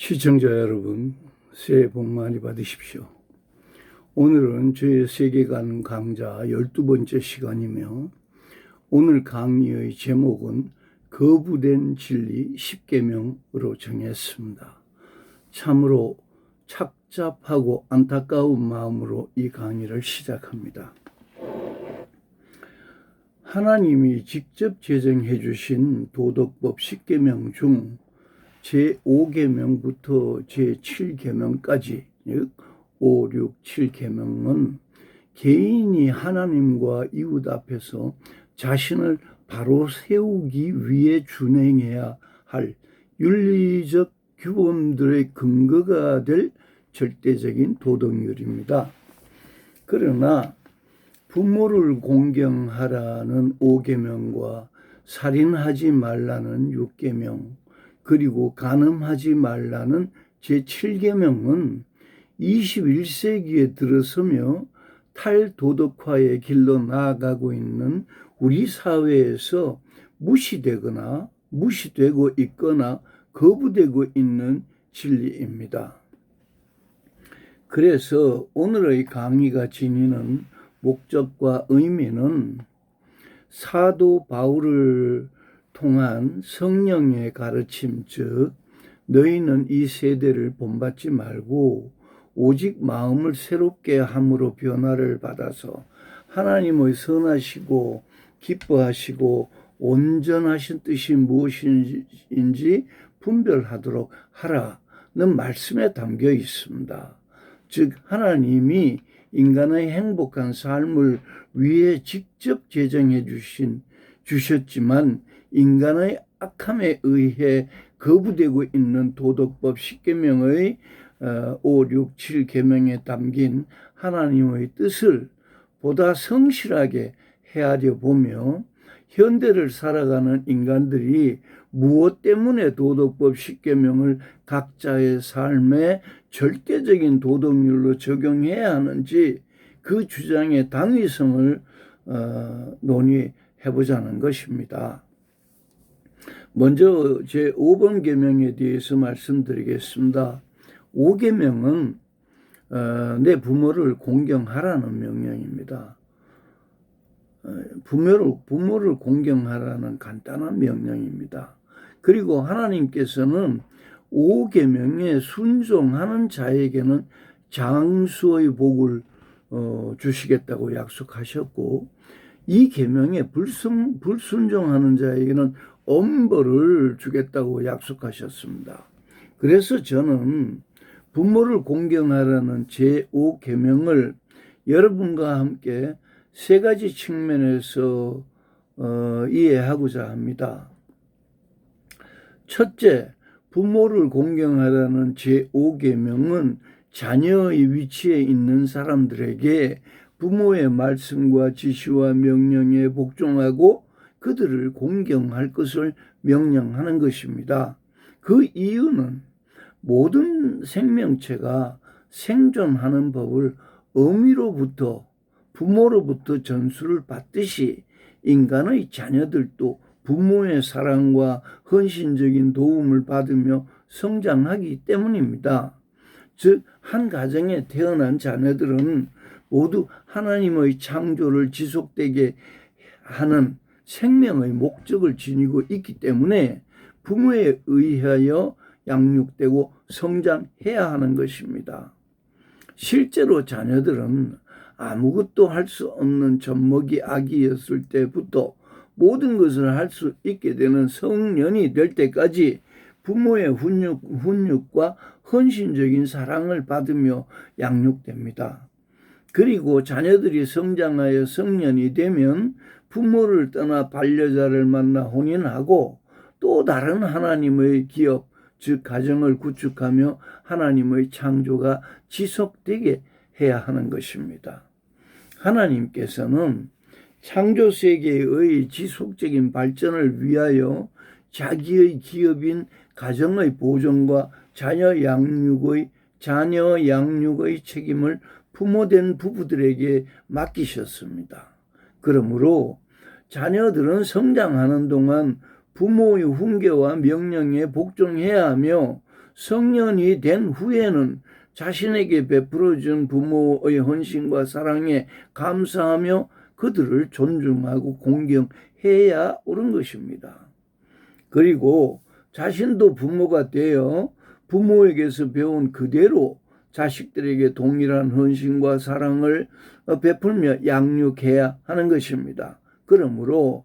시청자 여러분, 새해 복 많이 받으십시오. 오늘은 저의 세계관 강좌 12번째 시간이며 오늘 강의의 제목은 거부된 진리 10계명으로 정했습니다. 참으로 착잡하고 안타까운 마음으로 이 강의를 시작합니다. 하나님이 직접 제정해 주신 도덕법 10계명 중 제5계명부터 제7계명까지 즉 5, 6, 7계명은 개인이 하나님과 이웃 앞에서 자신을 바로 세우기 위해 준행해야 할 윤리적 규범들의 근거가 될 절대적인 도덕률입니다. 그러나 부모를 공경하라는 5계명과 살인하지 말라는 6계명 그리고 간음하지 말라는 제7계명은 21세기에 들어서며 탈도덕화의 길로 나아가고 있는 우리 사회에서 무시되거나 무시되고 있거나 거부되고 있는 진리입니다. 그래서 오늘의 강의가 지니는 목적과 의미는 사도 바울을 통한 성령의 가르침, 즉 너희는 이 세대를 본받지 말고 오직 마음을 새롭게 함으로 변화를 받아서 하나님의 선하시고 기뻐하시고 온전하신 뜻이 무엇인지 분별하도록 하라는 말씀에 담겨 있습니다. 즉 하나님이 인간의 행복한 삶을 위해 직접 제정해 주셨지만 인간의 악함에 의해 거부되고 있는 도덕법 10계명의 5, 6, 7계명에 담긴 하나님의 뜻을 보다 성실하게 헤아려 보며 현대를 살아가는 인간들이 무엇 때문에 도덕법 10계명을 각자의 삶에 절대적인 도덕률로 적용해야 하는지 그 주장의 당위성을 논의해보자는 것입니다. 먼저 제5번 계명에 대해서 말씀드리겠습니다. 5계명은 내 부모를 공경하라는 명령입니다. 부모를 공경하라는 간단한 명령입니다. 그리고 하나님께서는 5계명에 순종하는 자에게는 장수의 복을 주시겠다고 약속하셨고 이 계명에 불순종하는 자에게는 엄벌을 주겠다고 약속하셨습니다. 그래서 저는 부모를 공경하라는 제5계명을 여러분과 함께 세 가지 측면에서 이해하고자 합니다. 첫째, 부모를 공경하라는 제5계명은 자녀의 위치에 있는 사람들에게 부모의 말씀과 지시와 명령에 복종하고 그들을 공경할 것을 명령하는 것입니다. 그 이유는 모든 생명체가 생존하는 법을 어미로부터 부모로부터 전수를 받듯이 인간의 자녀들도 부모의 사랑과 헌신적인 도움을 받으며 성장하기 때문입니다. 즉, 한 가정에 태어난 자녀들은 모두 하나님의 창조를 지속되게 하는 생명의 목적을 지니고 있기 때문에 부모에 의하여 양육되고 성장해야 하는 것입니다. 실제로 자녀들은 아무것도 할 수 없는 젖먹이 아기였을 때부터 모든 것을 할 수 있게 되는 성년이 될 때까지 부모의 훈육과 헌신적인 사랑을 받으며 양육됩니다. 그리고 자녀들이 성장하여 성년이 되면 부모를 떠나 반려자를 만나 혼인하고 또 다른 하나님의 기업, 즉 가정을 구축하며 하나님의 창조가 지속되게 해야 하는 것입니다. 하나님께서는 창조 세계의 지속적인 발전을 위하여 자기의 기업인 가정의 보존과 자녀 양육의 책임을 부모된 부부들에게 맡기셨습니다. 그러므로 자녀들은 성장하는 동안 부모의 훈계와 명령에 복종해야 하며 성년이 된 후에는 자신에게 베풀어준 부모의 헌신과 사랑에 감사하며 그들을 존중하고 공경해야 옳은 것입니다. 그리고 자신도 부모가 되어 부모에게서 배운 그대로 자식들에게 동일한 헌신과 사랑을 베풀며 양육해야 하는 것입니다. 그러므로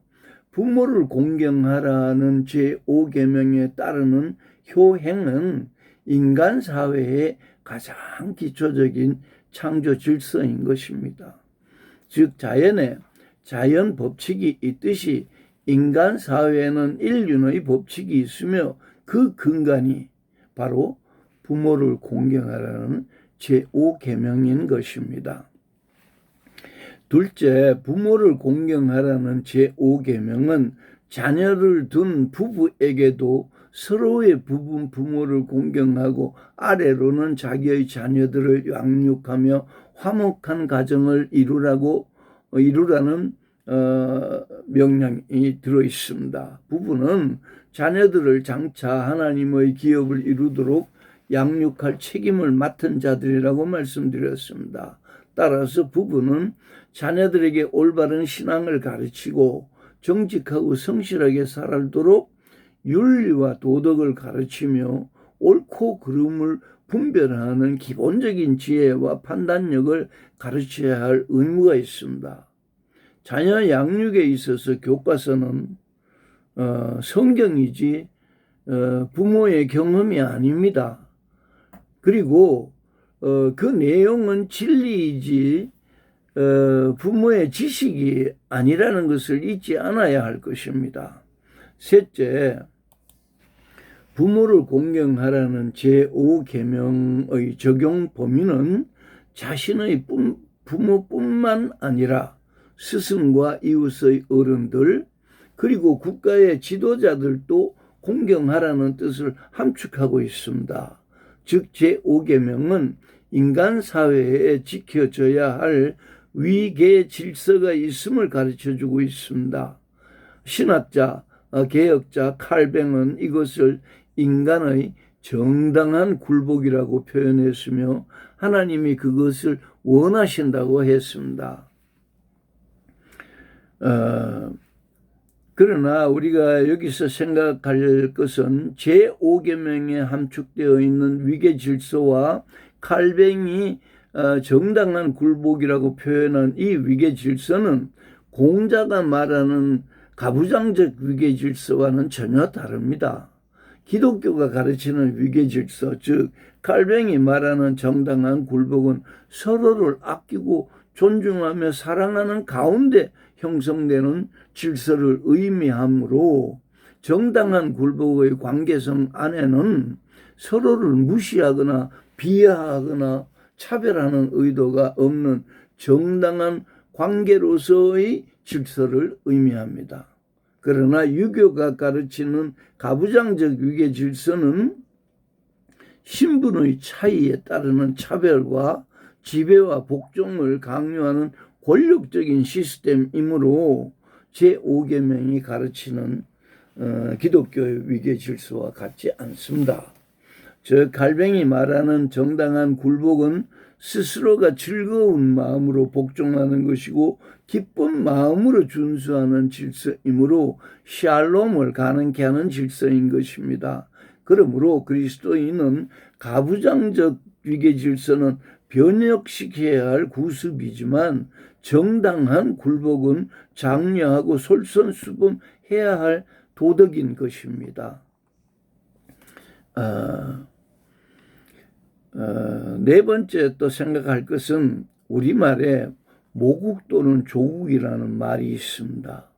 부모를 공경하라는 제5계명에 따르는 효행은 인간 사회의 가장 기초적인 창조 질서인 것입니다. 즉 자연 법칙이 있듯이 인간 사회에는 인륜의 법칙이 있으며 그 근간이 바로 부모를 공경하라는 제5계명인 것입니다. 둘째, 부모를 공경하라는 제5계명은 자녀를 둔 부부에게도 서로의 부모를 공경하고 아래로는 자기의 자녀들을 양육하며 화목한 가정을 이루라는 명령이 들어 있습니다. 부부는 자녀들을 장차 하나님의 기업을 이루도록 양육할 책임을 맡은 자들이라고 말씀드렸습니다. 따라서 부부는 자녀들에게 올바른 신앙을 가르치고 정직하고 성실하게 살도록 윤리와 도덕을 가르치며 옳고 그름을 분별하는 기본적인 지혜와 판단력을 가르쳐야 할 의무가 있습니다. 자녀 양육에 있어서 교과서는 성경이지 부모의 경험이 아닙니다. 그리고 그 내용은 진리이지 부모의 지식이 아니라는 것을 잊지 않아야 할 것입니다. 셋째, 부모를 공경하라는 제5계명의 적용 범위는 자신의 부모뿐만 아니라 스승과 이웃의 어른들 그리고 국가의 지도자들도 공경하라는 뜻을 함축하고 있습니다. 즉 제5계명은 인간 사회에 지켜져야 할 위계 질서가 있음을 가르쳐주고 있습니다. 신학자, 개혁자 칼뱅은 이것을 인간의 정당한 굴복이라고 표현했으며 하나님이 그것을 원하신다고 했습니다. 그러나 우리가 여기서 생각할 것은 제5계명에 함축되어 있는 위계 질서와 칼뱅이 정당한 굴복이라고 표현한 이 위계 질서는 공자가 말하는 가부장적 위계 질서와는 전혀 다릅니다. 기독교가 가르치는 위계 질서, 즉 칼뱅이 말하는 정당한 굴복은 서로를 아끼고 존중하며 사랑하는 가운데 형성되는 질서를 의미하므로 정당한 굴복의 관계성 안에는 서로를 무시하거나 비하하거나 차별하는 의도가 없는 정당한 관계로서의 질서를 의미합니다. 그러나 유교가 가르치는 가부장적 위계 질서는 신분의 차이에 따르는 차별과 지배와 복종을 강요하는 권력적인 시스템이므로 제5계명이 가르치는 기독교의 위계 질서와 같지 않습니다. 저 칼뱅이 말하는 정당한 굴복은 스스로가 즐거운 마음으로 복종하는 것이고 기쁜 마음으로 준수하는 질서이므로 샬롬을 가능케 하는 질서인 것입니다. 그러므로 그리스도인은 가부장적 위계 질서는 변혁시켜야 할 구습이지만 정당한 굴복은 장려하고 솔선수범해야 할 도덕인 것입니다. 네 번째 또 생각할 것은 우리말에 모국 또는 조국이라는 말이 있습니다.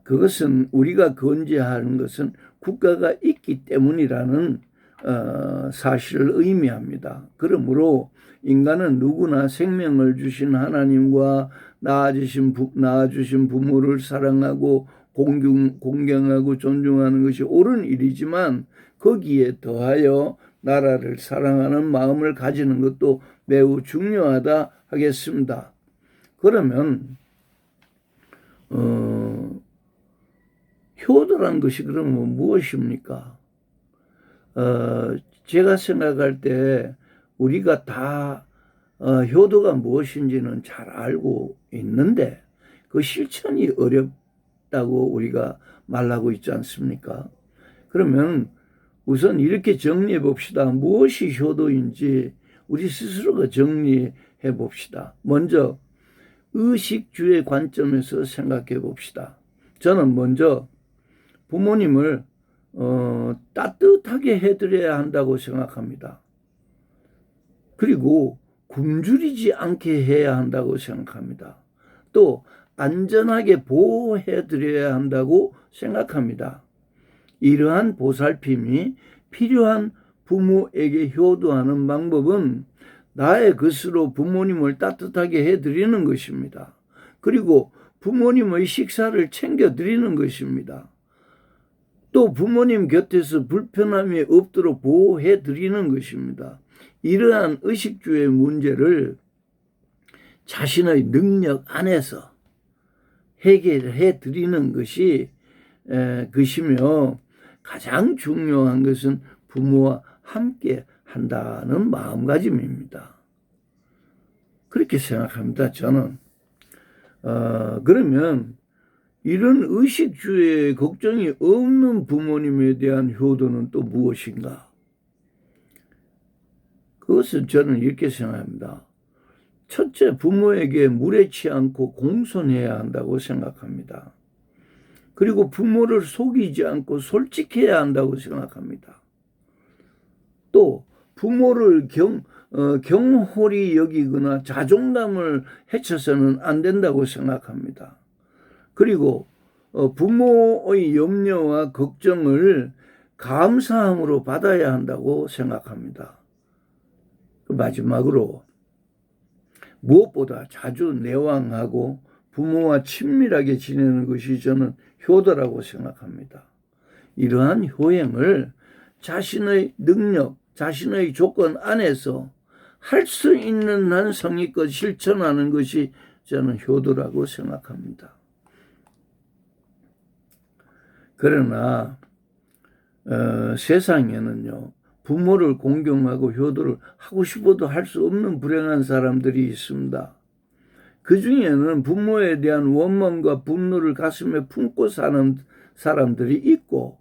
그것은 우리가 건재하는 것은 국가가 있기 때문이라는 사실을 의미합니다. 그러므로 인간은 누구나 생명을 주신 하나님과 낳아주신 부모를 사랑하고 공경하고 존중하는 것이 옳은 일이지만 거기에 더하여 나라를 사랑하는 마음을 가지는 것도 매우 중요하다 하겠습니다. 그러면 효도란 것이 그러면 무엇입니까? 제가 생각할 때 우리가 다 효도가 무엇인지는 잘 알고 있는데 그 실천이 어렵다고 우리가 말하고 있지 않습니까? 그러면 우선 이렇게 정리해 봅시다. 무엇이 효도인지 우리 스스로가 정리해 봅시다. 먼저 의식주의 관점에서 생각해 봅시다. 저는 먼저 부모님을 따뜻하게 해드려야 한다고 생각합니다. 그리고 굶주리지 않게 해야 한다고 생각합니다. 또 안전하게 보호해드려야 한다고 생각합니다. 이러한 보살핌이 필요한 부모에게 효도하는 방법은 나의 것으로 부모님을 따뜻하게 해드리는 것입니다. 그리고 부모님의 식사를 챙겨드리는 것입니다. 또 부모님 곁에서 불편함이 없도록 보호해드리는 것입니다. 이러한 의식주의 문제를 자신의 능력 안에서 해결해 드리는 것이며 가장 중요한 것은 부모와 함께 한다는 마음가짐입니다. 그렇게 생각합니다. 저는. 그러면 이런 의식주의에 걱정이 없는 부모님에 대한 효도는 또 무엇인가? 그것은 저는 이렇게 생각합니다. 첫째, 부모에게 무례치 않고 공손해야 한다고 생각합니다. 그리고 부모를 속이지 않고 솔직해야 한다고 생각합니다. 또 부모를 경홀히 여기거나 자존감을 해쳐서는 안 된다고 생각합니다. 그리고 부모의 염려와 걱정을 감사함으로 받아야 한다고 생각합니다. 마지막으로 무엇보다 자주 내왕하고 부모와 친밀하게 지내는 것이 저는 효도라고 생각합니다. 이러한 효행을 자신의 능력, 자신의 조건 안에서 할 수 있는 한 성의껏 실천하는 것이 저는 효도라고 생각합니다. 그러나 세상에는요, 부모를 공경하고 효도를 하고 싶어도 할 수 없는 불행한 사람들이 있습니다. 그 중에는 부모에 대한 원망과 분노를 가슴에 품고 사는 사람들이 있고,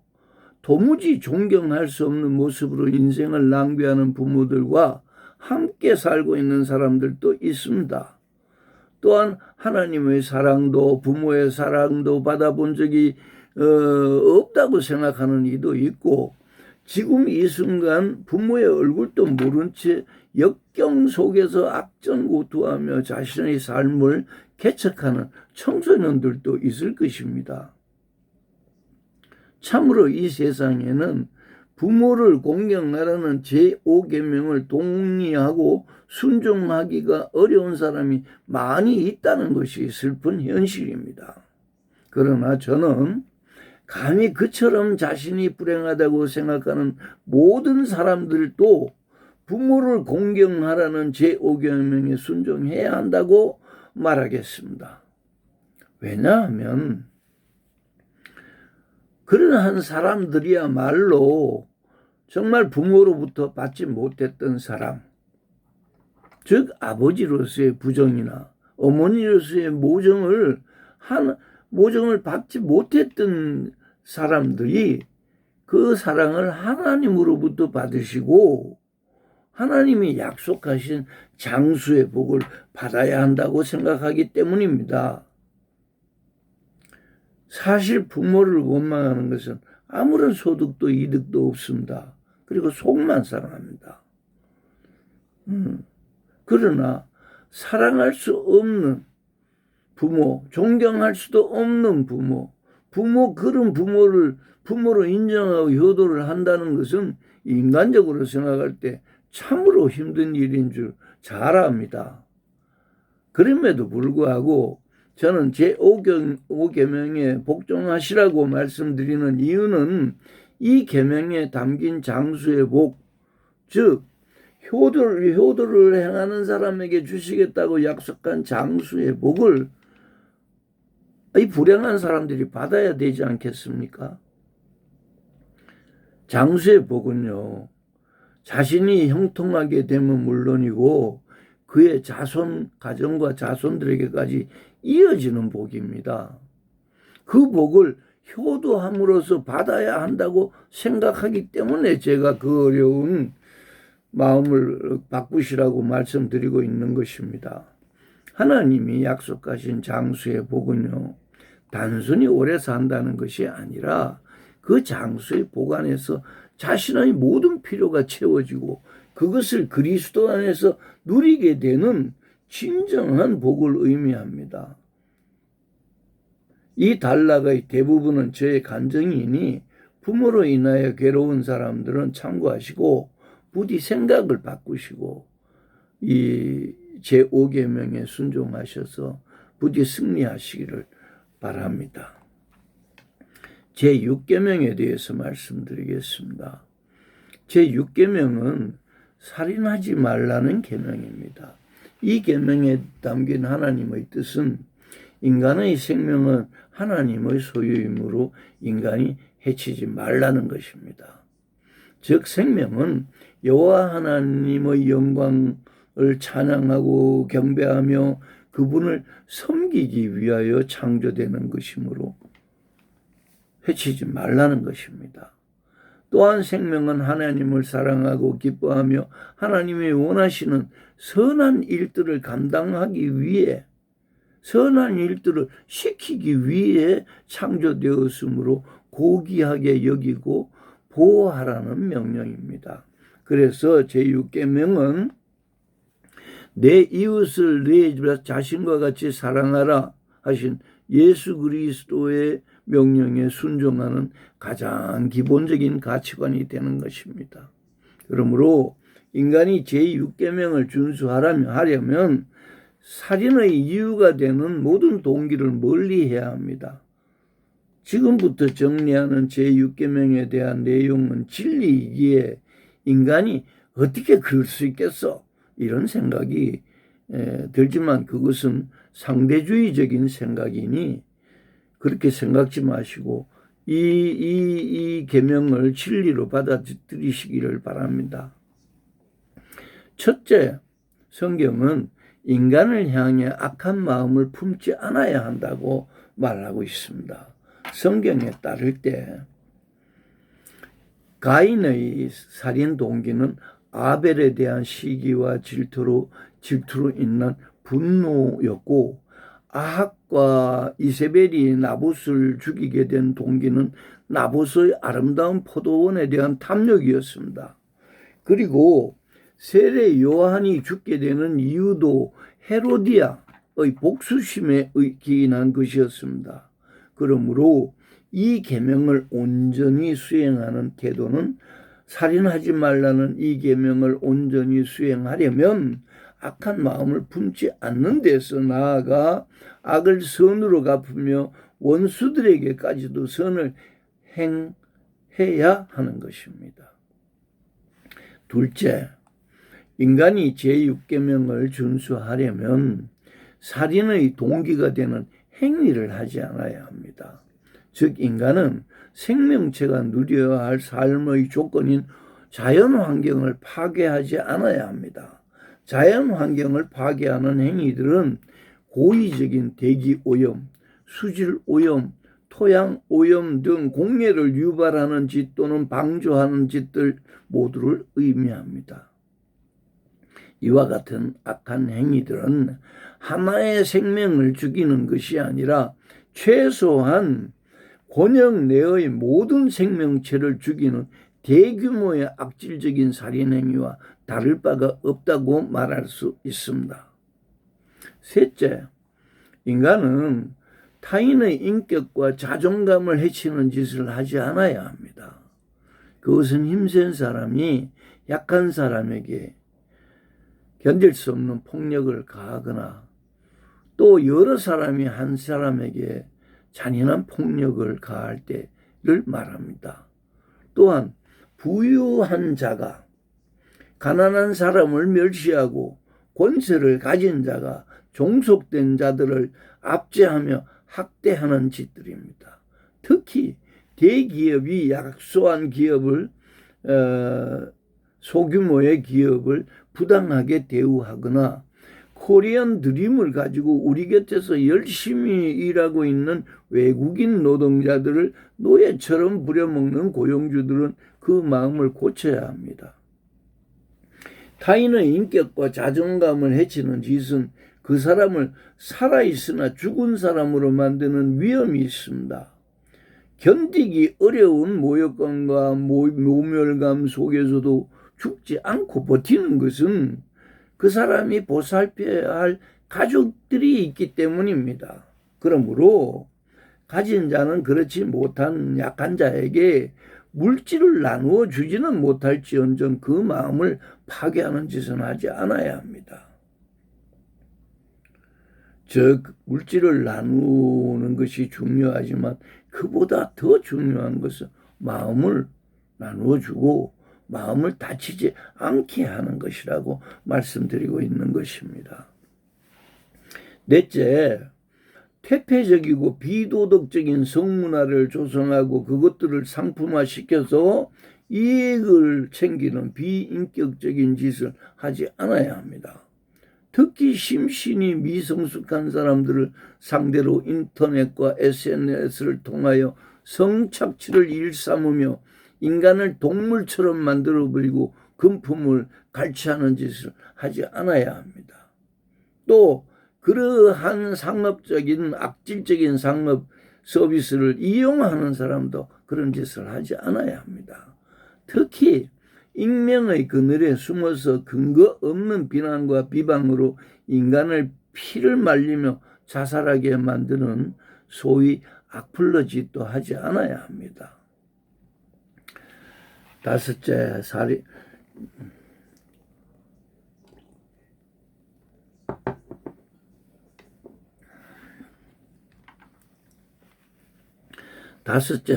도무지 존경할 수 없는 모습으로 인생을 낭비하는 부모들과 함께 살고 있는 사람들도 있습니다. 또한 하나님의 사랑도 부모의 사랑도 받아본 적이 없다고 생각하는 이도 있고, 지금 이 순간 부모의 얼굴도 모른 채 역경 속에서 악전고투하며 자신의 삶을 개척하는 청소년들도 있을 것입니다. 참으로 이 세상에는 부모를 공경하라는 제5계명을 동의하고 순종하기가 어려운 사람이 많이 있다는 것이 슬픈 현실입니다. 그러나 저는 감히 그처럼 자신이 불행하다고 생각하는 모든 사람들도 부모를 공경하라는 제5계명에 순종해야 한다고 말하겠습니다. 왜냐하면 그러한 사람들이야말로 정말 부모로부터 받지 못했던 사랑, 즉 아버지로서의 부정이나 어머니로서의 모정을 받지 못했던 사람들이 그 사랑을 하나님으로부터 받으시고 하나님이 약속하신 장수의 복을 받아야 한다고 생각하기 때문입니다. 사실 부모를 원망하는 것은 아무런 소득도 이득도 없습니다. 그리고 속만 상합니다. 그러나 사랑할 수 없는 부모, 존경할 수도 없는 그런 부모로 인정하고 효도를 한다는 것은 인간적으로 생각할 때 참으로 힘든 일인 줄 잘 압니다. 그럼에도 불구하고 저는 제5계명에 복종하시라고 말씀드리는 이유는 이 계명에 담긴 장수의 복, 즉 효도를 행하는 사람에게 주시겠다고 약속한 장수의 복을 이 불행한 사람들이 받아야 되지 않겠습니까? 장수의 복은요, 자신이 형통하게 되면 물론이고 그의 자손, 가정과 자손들에게까지 이어지는 복입니다. 그 복을 효도함으로써 받아야 한다고 생각하기 때문에 제가 그 어려운 마음을 바꾸시라고 말씀드리고 있는 것입니다. 하나님이 약속하신 장수의 복은요, 단순히 오래 산다는 것이 아니라 그 장수의 복 안에서 자신의 모든 필요가 채워지고 그것을 그리스도 안에서 누리게 되는 진정한 복을 의미합니다. 이 단락의 대부분은 저의 간증이니 부모로 인하여 괴로운 사람들은 참고하시고 부디 생각을 바꾸시고 이 제5계명에 순종하셔서 부디 승리하시기를 바랍니다. 제6계명에 대해서 말씀드리겠습니다. 제6계명은 살인하지 말라는 계명입니다. 이 계명에 담긴 하나님의 뜻은 인간의 생명은 하나님의 소유이므로 인간이 해치지 말라는 것입니다. 즉 생명은 여호와 하나님의 영광을 찬양하고 경배하며 그분을 섬기기 위하여 창조되는 것이므로 해치지 말라는 것입니다. 또한 생명은 하나님을 사랑하고 기뻐하며 하나님이 원하시는 선한 일들을 감당하기 위해, 선한 일들을 시키기 위해 창조되었으므로 고귀하게 여기고 보호하라는 명령입니다. 그래서 제6계명은 내 이웃을 내 자신과 같이 사랑하라 하신 예수 그리스도의 명령에 순종하는 가장 기본적인 가치관이 되는 것입니다. 그러므로 인간이 제6계명을 준수하려면 살인의 이유가 되는 모든 동기를 멀리해야 합니다. 지금부터 정리하는 제6계명에 대한 내용은 진리이기에 인간이 어떻게 그럴 수 있겠어? 이런 생각이 들지만 그것은 상대주의적인 생각이니 그렇게 생각지 마시고 이 계명을 진리로 받아들이시기를 바랍니다. 첫째, 성경은 인간을 향해 악한 마음을 품지 않아야 한다고 말하고 있습니다. 성경에 따를 때 가인의 살인 동기는 아벨에 대한 시기와 질투로 인한 분노였고 아합과 이세벨이 나봇을 죽이게 된 동기는 나봇의 아름다운 포도원에 대한 탐욕이었습니다. 그리고 세례 요한이 죽게 되는 이유도 헤로디아의 복수심에 기인한 것이었습니다. 그러므로 이 계명을 온전히 수행하는 태도는 살인하지 말라는 이 계명을 온전히 수행하려면 악한 마음을 품지 않는 데서 나아가 악을 선으로 갚으며 원수들에게까지도 선을 행해야 하는 것입니다. 둘째, 인간이 제6계명을 준수하려면 살인의 동기가 되는 행위를 하지 않아야 합니다. 즉 인간은 생명체가 누려야 할 삶의 조건인 자연환경을 파괴하지 않아야 합니다. 자연환경을 파괴하는 행위들은 고의적인 대기오염, 수질오염, 토양오염 등 공해를 유발하는 짓 또는 방조하는 짓들 모두를 의미합니다. 이와 같은 악한 행위들은 하나의 생명을 죽이는 것이 아니라 최소한 권역 내의 모든 생명체를 죽이는 대규모의 악질적인 살인행위와 다를 바가 없다고 말할 수 있습니다. 셋째, 인간은 타인의 인격과 자존감을 해치는 짓을 하지 않아야 합니다. 그것은 힘센 사람이 약한 사람에게 견딜 수 없는 폭력을 가하거나 또 여러 사람이 한 사람에게 잔인한 폭력을 가할 때를 말합니다. 또한 부유한 자가 가난한 사람을 멸시하고 권세를 가진 자가 종속된 자들을 압제하며 학대하는 짓들입니다. 특히 대기업이 약소한 기업을 소규모의 기업을 부당하게 대우하거나 코리안 드림을 가지고 우리 곁에서 열심히 일하고 있는 외국인 노동자들을 노예처럼 부려먹는 고용주들은 그 마음을 고쳐야 합니다. 타인의 인격과 자존감을 해치는 짓은 그 사람을 살아있으나 죽은 사람으로 만드는 위험이 있습니다. 견디기 어려운 모욕감과 모멸감 속에서도 죽지 않고 버티는 것은 그 사람이 보살펴야 할 가족들이 있기 때문입니다. 그러므로 가진 자는 그렇지 못한 약한 자에게 물질을 나누어 주지는 못할지언정 그 마음을 파괴하는 짓은 하지 않아야 합니다. 즉 물질을 나누는 것이 중요하지만 그보다 더 중요한 것은 마음을 나누어 주고 마음을 다치지 않게 하는 것이라고 말씀드리고 있는 것입니다. 넷째, 퇴폐적이고 비도덕적인 성문화를 조성하고 그것들을 상품화시켜서 이익을 챙기는 비인격적인 짓을 하지 않아야 합니다. 특히 심신이 미성숙한 사람들을 상대로 인터넷과 SNS를 통하여 성착취를 일삼으며 인간을 동물처럼 만들어버리고 금품을 갈취하는 짓을 하지 않아야 합니다. 또 그러한 상업적인 악질적인 상업 서비스를 이용하는 사람도 그런 짓을 하지 않아야 합니다. 특히 익명의 그늘에 숨어서 근거 없는 비난과 비방으로 인간을 피를 말리며 자살하게 만드는 소위 악플러 짓도 하지 않아야 합니다. 다섯째,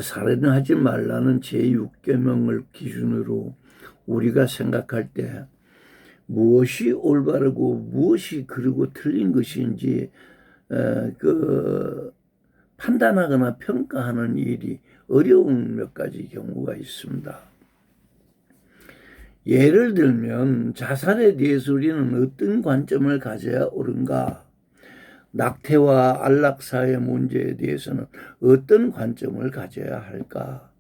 살인을 하지 말라는 제6계명을 기준으로 우리가 생각할 때 무엇이 올바르고 무엇이 그르고 틀린 것인지 판단하거나 평가하는 일이 어려운 몇 가지 경우가 있습니다. 예를 들면 자살에 대해서 우리는 어떤 관점을 가져야 옳은가? 낙태와 안락사의 문제에 대해서는 어떤 관점을 가져야 할까?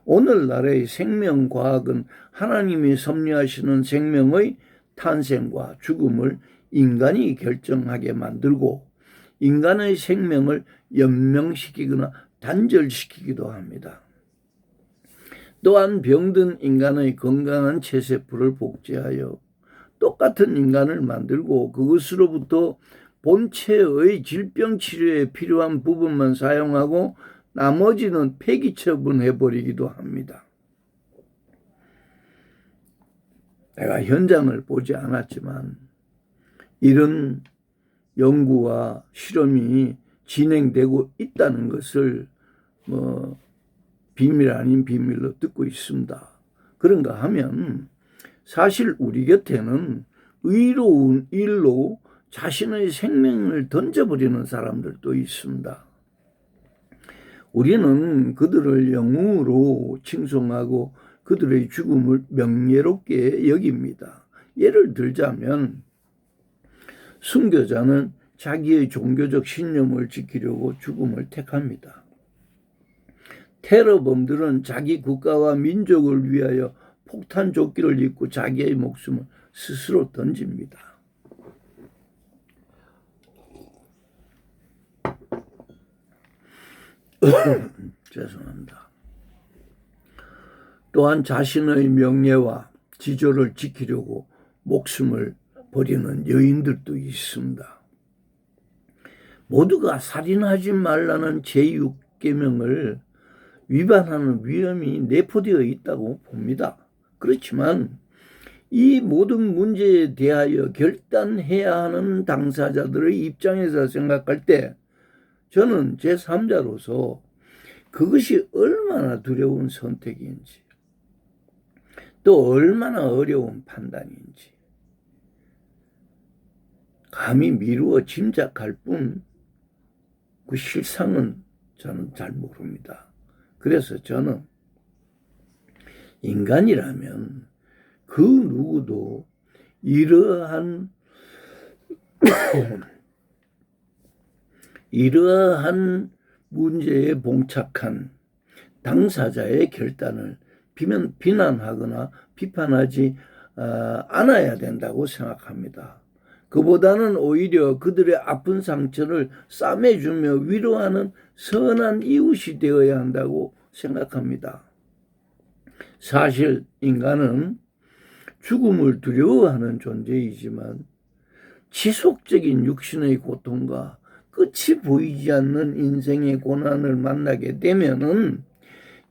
오늘날의 생명과학은 하나님이 섭리하시는 생명의 탄생과 죽음을 인간이 결정하게 만들고 인간의 생명을 연명시키거나 단절시키기도 합니다. 또한 병든 인간의 건강한 체세포를 복제하여 똑같은 인간을 만들고 그것으로부터 본체의 질병 치료에 필요한 부분만 사용하고 나머지는 폐기 처분해버리기도 합니다. 내가 현장을 보지 않았지만 이런 연구와 실험이 진행되고 있다는 것을 비밀 아닌 비밀로 듣고 있습니다. 그런가 하면 사실 우리 곁에는 의로운 일로 자신의 생명을 던져버리는 사람들도 있습니다. 우리는 그들을 영웅으로 칭송하고 그들의 죽음을 명예롭게 여깁니다. 예를 들자면 순교자는 자기의 종교적 신념을 지키려고 죽음을 택합니다. 테러범들은 자기 국가와 민족을 위하여 폭탄 조끼를 입고 자기의 목숨을 스스로 던집니다. 죄송합니다. 또한 자신의 명예와 지조를 지키려고 목숨을 버리는 여인들도 있습니다. 모두가 살인하지 말라는 제6계명을 위반하는 위험이 내포되어 있다고 봅니다. 그렇지만 이 모든 문제에 대하여 결단해야 하는 당사자들의 입장에서 생각할 때 저는 제3자로서 그것이 얼마나 두려운 선택인지 또 얼마나 어려운 판단인지 감히 미루어 짐작할 뿐 그 실상은 저는 잘 모릅니다. 그래서 저는 인간이라면 그 누구도 이러한 문제에 봉착한 당사자의 결단을 비난하거나 비판하지 않아야 된다고 생각합니다. 그보다는 오히려 그들의 아픈 상처를 싸매주며 위로하는 선한 이웃이 되어야 한다고 생각합니다. 사실 인간은 죽음을 두려워하는 존재이지만 지속적인 육신의 고통과 끝이 보이지 않는 인생의 고난을 만나게 되면은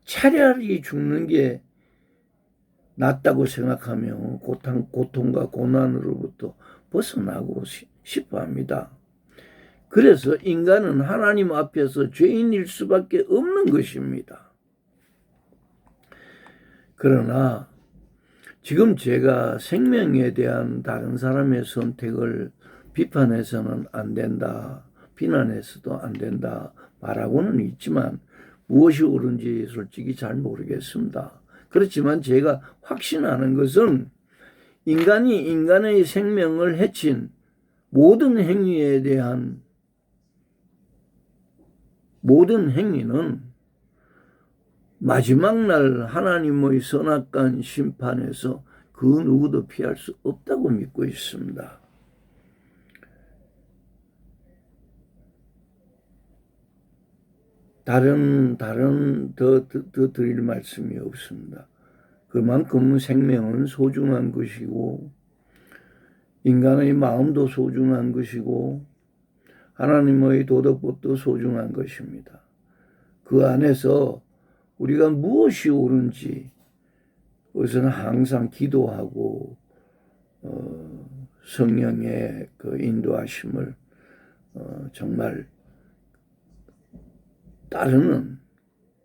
차라리 죽는 게 낫다고 생각하며 고통과 고난으로부터 벗어나고 싶어 합니다. 그래서 인간은 하나님 앞에서 죄인일 수밖에 없는 것입니다. 그러나 지금 제가 생명에 대한 다른 사람의 선택을 비판해서는 안 된다, 비난해서도 안 된다 말하고는 있지만 무엇이 옳은지 솔직히 잘 모르겠습니다. 그렇지만 제가 확신하는 것은 인간이 인간의 생명을 해친 모든 행위에 대한 모든 행위는 마지막 날 하나님의 선악간 심판에서 그 누구도 피할 수 없다고 믿고 있습니다. 다른 더 드릴 말씀이 없습니다. 그만큼 생명은 소중한 것이고 인간의 마음도 소중한 것이고 하나님의 도덕법도 소중한 것입니다. 그 안에서 우리가 무엇이 옳은지 그것은 항상 기도하고 성령의 그 인도하심을 정말 따르는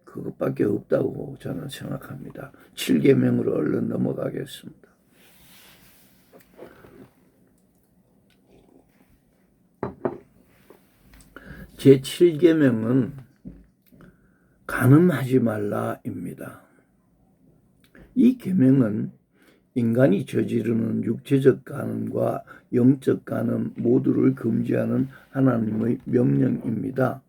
그것밖에 없다고 저는 생각합니다. 7계명으로 얼른 넘어가겠습니다. 제7계명은 간음하지 말라입니다. 이 계명은 인간이 저지르는 육체적 간음과 영적 간음 모두를 금지하는 하나님의 명령입니다.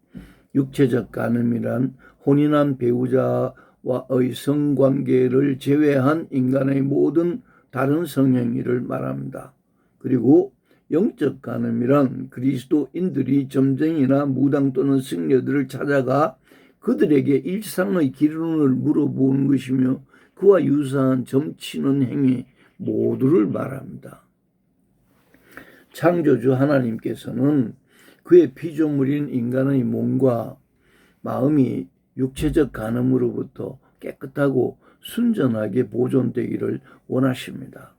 육체적 간음이란 혼인한 배우자와의 성관계를 제외한 인간의 모든 다른 성행위를 말합니다. 그리고 영적 간음이란 그리스도인들이 점쟁이나 무당 또는 승려들을 찾아가 그들에게 일상의 기준을 물어보는 것이며 그와 유사한 점치는 행위 모두를 말합니다. 창조주 하나님께서는 그의 피조물인 인간의 몸과 마음이 육체적 간음으로부터 깨끗하고 순전하게 보존되기를 원하십니다.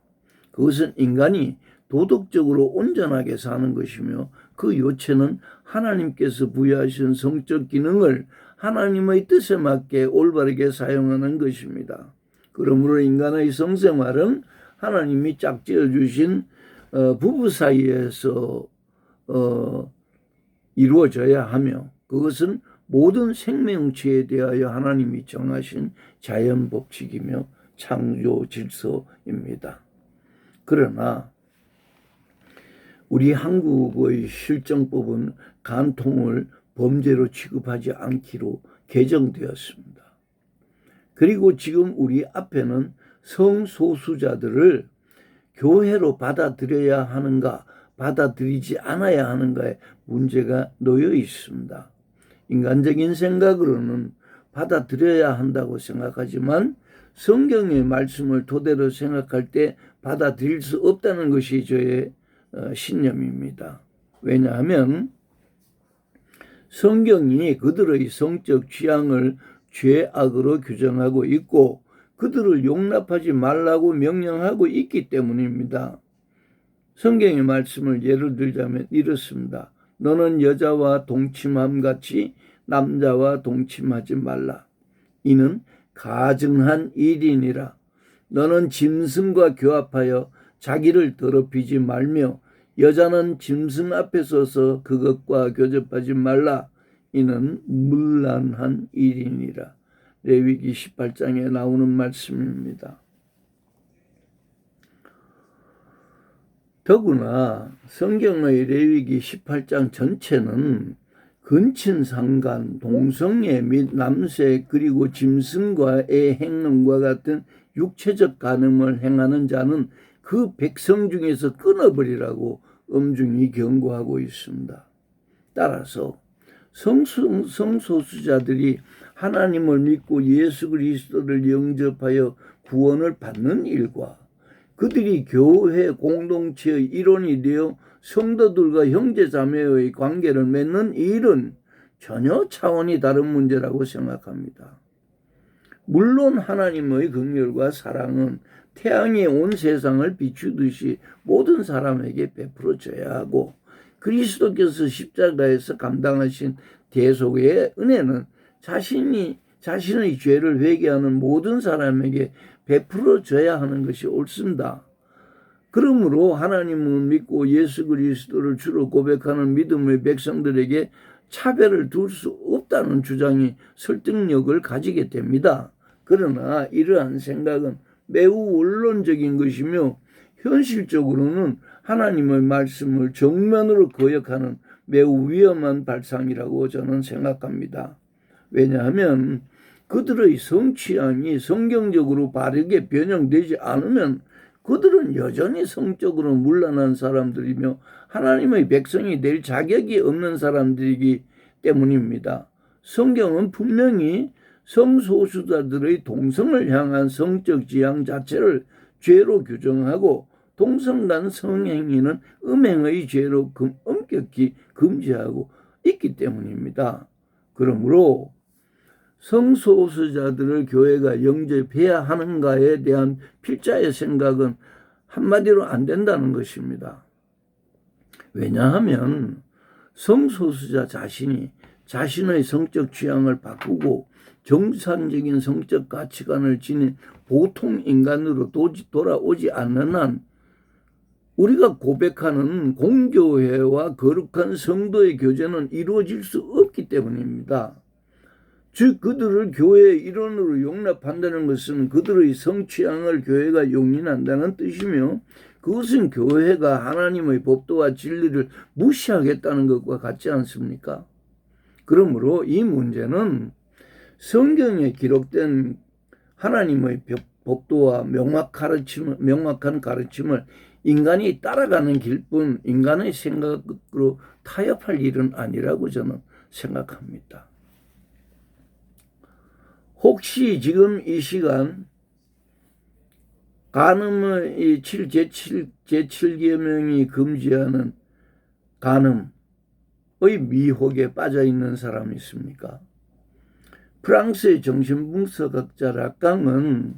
그것은 인간이 도덕적으로 온전하게 사는 것이며 그 요체는 하나님께서 부여하신 성적 기능을 하나님의 뜻에 맞게 올바르게 사용하는 것입니다. 그러므로 인간의 성생활은 하나님이 짝지어 주신 부부 사이에서 이루어져야 하며 그것은 모든 생명체에 대하여 하나님이 정하신 자연 법칙이며 창조 질서입니다. 그러나 우리 한국의 실정법은 간통을 범죄로 취급하지 않기로 개정되었습니다. 그리고 지금 우리 앞에는 성소수자들을 교회로 받아들여야 하는가 받아들이지 않아야 하는가에 문제가 놓여 있습니다. 인간적인 생각으로는 받아들여야 한다고 생각하지만 성경의 말씀을 토대로 생각할 때 받아들일 수 없다는 것이 저의 신념입니다. 왜냐하면 성경이 그들의 성적 취향을 죄악으로 규정하고 있고 그들을 용납하지 말라고 명령하고 있기 때문입니다. 성경의 말씀을 예를 들자면 이렇습니다. 너는 여자와 동침함같이 남자와 동침하지 말라. 이는 가증한 일이니라. 너는 짐승과 교합하여 자기를 더럽히지 말며 여자는 짐승 앞에 서서 그것과 교접하지 말라. 이는 문란한 일이니라. 레위기 18장에 나오는 말씀입니다. 더구나 성경의 레위기 18장 전체는 근친상간, 동성애 및 남색 그리고 짐승과의 행동과 같은 육체적 간음을 행하는 자는 그 백성 중에서 끊어버리라고 엄중히 경고하고 있습니다. 따라서 성소수자들이 하나님을 믿고 예수 그리스도를 영접하여 구원을 받는 일과 그들이 교회 공동체의 일원이 되어 성도들과 형제자매의 관계를 맺는 일은 전혀 차원이 다른 문제라고 생각합니다. 물론 하나님의 긍휼과 사랑은 태양이 온 세상을 비추듯이 모든 사람에게 베풀어져야 하고 그리스도께서 십자가에서 감당하신 대속의 은혜는 자신의 죄를 회개하는 모든 사람에게 베풀어져야 하는 것이 옳습니다. 그러므로 하나님을 믿고 예수 그리스도를 주로 고백하는 믿음의 백성들에게 차별을 둘 수 없다는 주장이 설득력을 가지게 됩니다. 그러나 이러한 생각은 매우 원론적인 것이며 현실적으로는 하나님의 말씀을 정면으로 거역하는 매우 위험한 발상이라고 저는 생각합니다. 왜냐하면 그들의 성취향이 성경적으로 바르게 변형되지 않으면 그들은 여전히 성적으로 문란한 사람들이며 하나님의 백성이 될 자격이 없는 사람들이기 때문입니다. 성경은 분명히 성소수자들의 동성을 향한 성적 지향 자체를 죄로 규정하고 동성 간 성행위는 음행의 죄로 엄격히 금지하고 있기 때문입니다. 그러므로 성소수자들을 교회가 영접해야 하는가에 대한 필자의 생각은 한마디로 안 된다는 것입니다. 왜냐하면 성소수자 자신이 자신의 성적 취향을 바꾸고 정상적인 성적 가치관을 지닌 보통 인간으로 돌아오지 않는 한 우리가 고백하는 공교회와 거룩한 성도의 교제는 이루어질 수 없기 때문입니다. 즉 그들을 교회의 일원으로 용납한다는 것은 그들의 성취향을 교회가 용인한다는 뜻이며 그것은 교회가 하나님의 법도와 진리를 무시하겠다는 것과 같지 않습니까? 그러므로 이 문제는 성경에 기록된 하나님의 법도와 명확한 가르침을 인간이 따라가는 길뿐 인간의 생각으로 타협할 일은 아니라고 저는 생각합니다. 혹시 지금 이 시간 간음의 제7계명이 금지하는 간음의 미혹에 빠져 있는 사람이 있습니까? 프랑스의 정신분석학자 락강은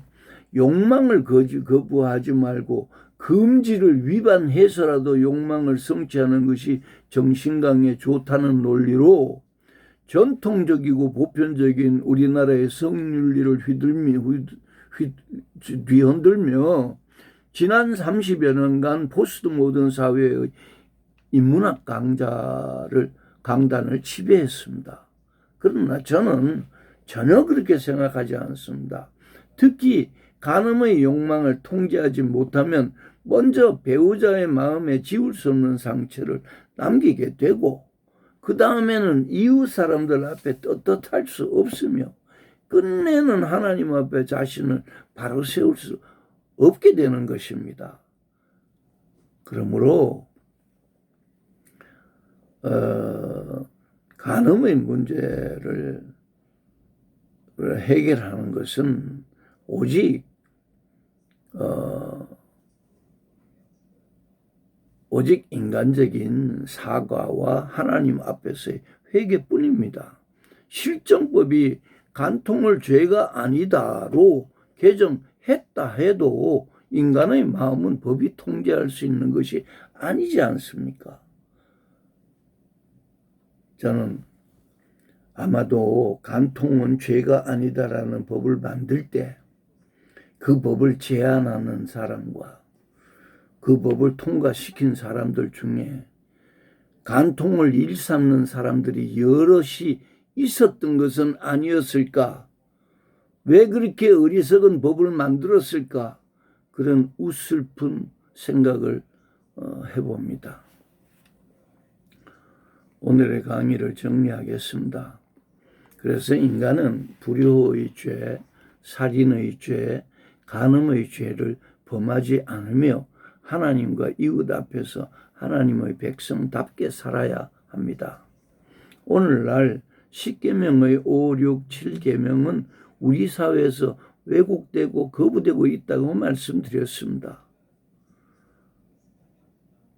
욕망을 거부하지 말고 금지를 위반해서라도 욕망을 성취하는 것이 정신강에 좋다는 논리로 전통적이고 보편적인 우리나라의 성윤리를 뒤흔들며 지난 30여 년간 포스트 모던 사회의 인문학 강단을 지배했습니다. 그러나 저는 전혀 그렇게 생각하지 않습니다. 특히 간음의 욕망을 통제하지 못하면 먼저 배우자의 마음에 지울 수 없는 상처를 남기게 되고 그 다음에는 이웃 사람들 앞에 떳떳할 수 없으며 끝내는 하나님 앞에 자신을 바로 세울 수 없게 되는 것입니다. 그러므로 간음의 문제를 해결하는 것은 오직 인간적인 사과와 하나님 앞에서의 회개뿐입니다. 실정법이 간통을 죄가 아니다로 개정했다 해도 인간의 마음은 법이 통제할 수 있는 것이 아니지 않습니까? 저는 아마도 간통은 죄가 아니다라는 법을 만들 때 그 법을 제안하는 사람과 그 법을 통과시킨 사람들 중에 간통을 일삼는 사람들이 여럿이 있었던 것은 아니었을까? 왜 그렇게 어리석은 법을 만들었을까? 그런 우슬픈 생각을 해봅니다. 오늘의 강의를 정리하겠습니다. 그래서 인간은 불효의 죄, 살인의 죄, 간음의 죄를 범하지 않으며 하나님과 이웃 앞에서 하나님의 백성답게 살아야 합니다. 오늘날 10계명의 5, 6, 7계명은 우리 사회에서 왜곡되고 거부되고 있다고 말씀드렸습니다.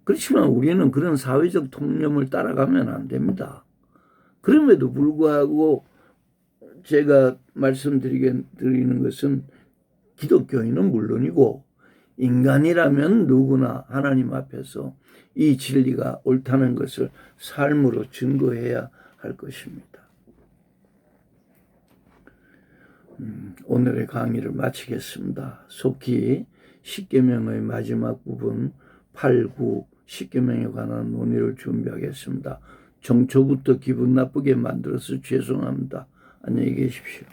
그렇지만 우리는 그런 사회적 통념을 따라가면 안 됩니다. 그럼에도 불구하고 제가 말씀드리는 것은 기독교인은 물론이고 인간이라면 누구나 하나님 앞에서 이 진리가 옳다는 것을 삶으로 증거해야 할 것입니다. 오늘의 강의를 마치겠습니다. 속히 10계명의 마지막 부분 8, 9, 10계명에 관한 논의를 준비하겠습니다. 정초부터 기분 나쁘게 만들어서 죄송합니다. 안녕히 계십시오.